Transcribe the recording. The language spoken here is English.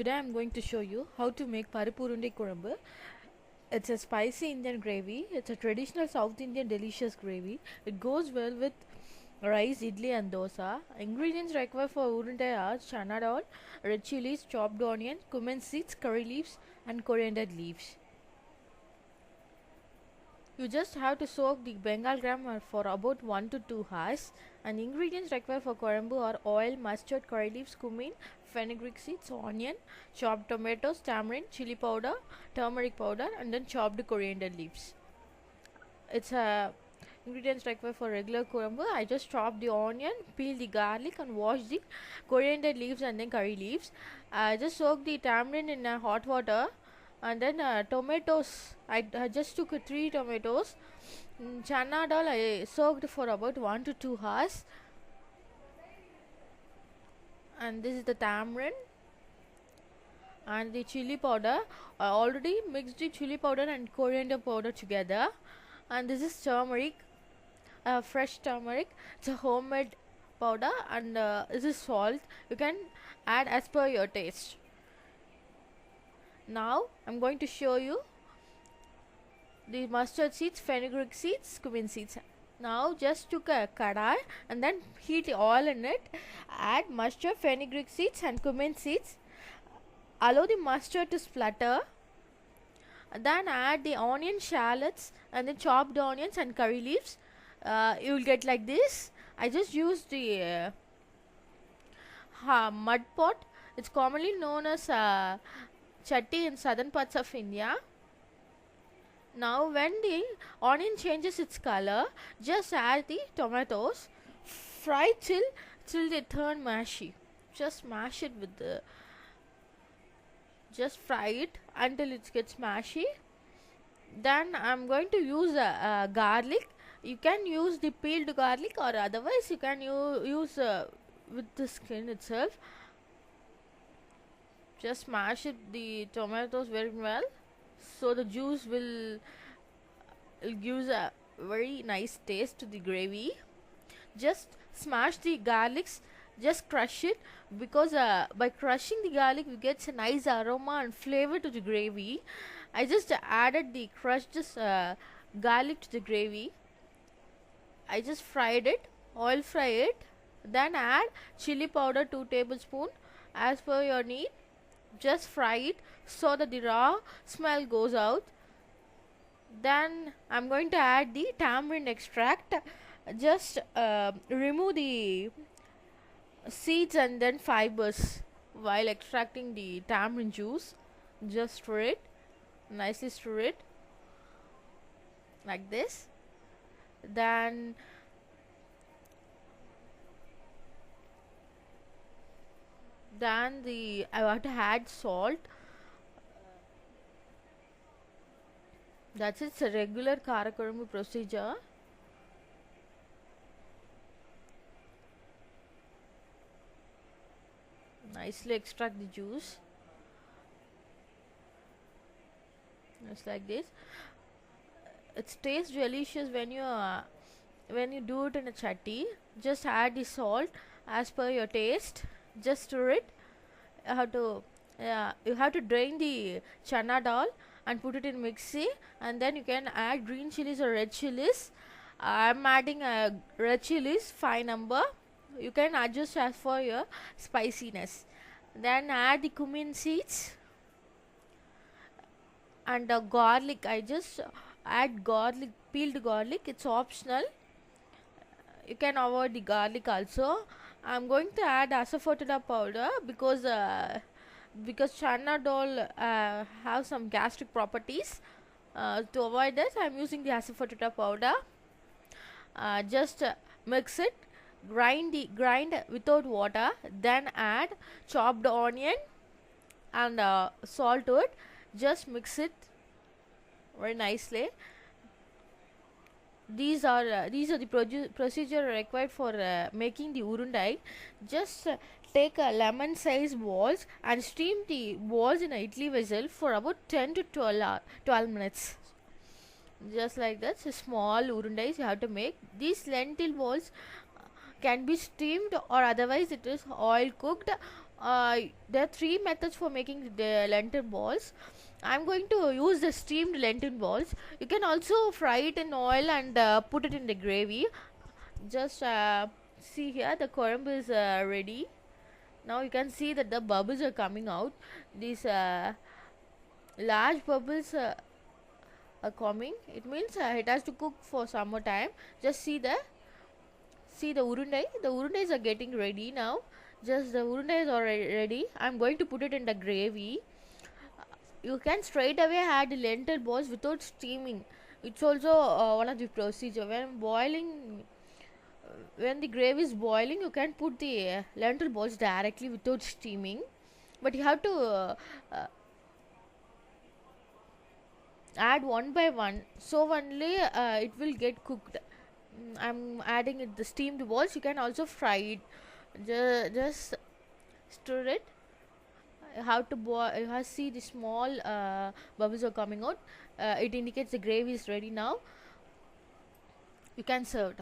Today I'm going to show you how to make Parapu Urundi Kurambu. It's a spicy Indian gravy. It's a traditional South Indian delicious gravy. It goes well with rice, idli and dosa. Ingredients required for urunde are chana dal, red chilies, chopped onion, cumin seeds, curry leaves and coriander leaves. You just have to soak the Bengal gram for about 1 to 2 hours. And ingredients required for Kurambu are oil, mustard, curry leaves, cumin, fenugreek seeds, onion, chopped tomatoes, tamarind, chili powder, turmeric powder, and then chopped coriander leaves. It's a ingredients required for regular Kurambu. I just chopped the onion, peel the garlic, and wash the coriander leaves and then curry leaves. I just soak the tamarind in hot water, and then tomatoes. I just took 3 tomatoes. Chana dal I soaked for about 1 to 2 hours. And this is the tamarind and the chili powder. I already mixed the chili powder and coriander powder together. And this is turmeric, fresh turmeric. It's a homemade powder. And this is salt. You can add as per your taste. Now I'm going to show you the mustard seeds, fenugreek seeds, cumin seeds. Now just took a kadai and then heat oil in it. Add mustard, fenugreek seeds and cumin seeds. Allow the mustard to splutter. Then add the onion shallots and the chopped onions and curry leaves. You will get like this. I just used the mud pot. It's commonly known as chatti in southern parts of India. Now when the onion changes its color, just add the tomatoes. Fry till they turn mashy. Just mash it with the, just fry it until it gets mashy. Then I'm going to use garlic. You can use the peeled garlic, or otherwise you can use with the skin itself. Just mash it, the tomatoes very well, so the juice will gives a very nice taste to the gravy. Just smash the garlics, just crush it, because by crushing the garlic we get a nice aroma and flavor to the gravy. I just added the crushed garlic to the gravy. I just fried it, oil fry it, then add chili powder 2 tablespoons as per your need. Just fry it so that the raw smell goes out. Then I'm going to add the tamarind extract. Just remove the seeds and then fibers while extracting the tamarind juice. Just stir it, nicely stir it like this. Then I have to add salt. That's it's a regular Karakurambu procedure. Nicely extract the juice, just like this. It tastes delicious when you do it in a chatti. Just add the salt as per your taste. Just stir it. You have to drain the chana dal and put it in mixie, and then you can add green chilies or red chilies. I'm adding red chilies 5 number. You can adjust as for your spiciness. Then add the cumin seeds and garlic. I just add garlic, peeled garlic. It's optional. You can avoid the garlic also. I'm going to add asafoetida powder because chana dal have some gastric properties. To avoid this, I'm using the asafoetida powder. Just mix it, grind without water, then add chopped onion and salt to it. Just mix it very nicely. These are the procedure required for making the urundai. Just take a lemon size balls and steam the balls in a idli vessel for about 10 to 12 minutes. Just like that. So small urundais you have to make. These lentil balls can be steamed, or otherwise it is oil cooked, There are three methods for making the lentil balls. I'm going to use the steamed lentil balls. You can also fry it in oil and put it in the gravy. Just see here, the korambu is ready. Now you can see that the bubbles are coming out. These large bubbles are coming. It means it has to cook for some more time. Just see the urundai. The urundais are getting ready now. Just the urundais are ready. I'm going to put it in the gravy. You can straight away add the lentil balls without steaming. It's also one of the procedure. When the gravy is boiling, you can put the lentil balls directly without steaming, but you have to add one by one, so only it will get cooked. I'm adding it the steamed balls. You can also fry it. Just stir it. You have to boil. You have to see the small bubbles are coming out. It indicates the gravy is ready now. You can serve.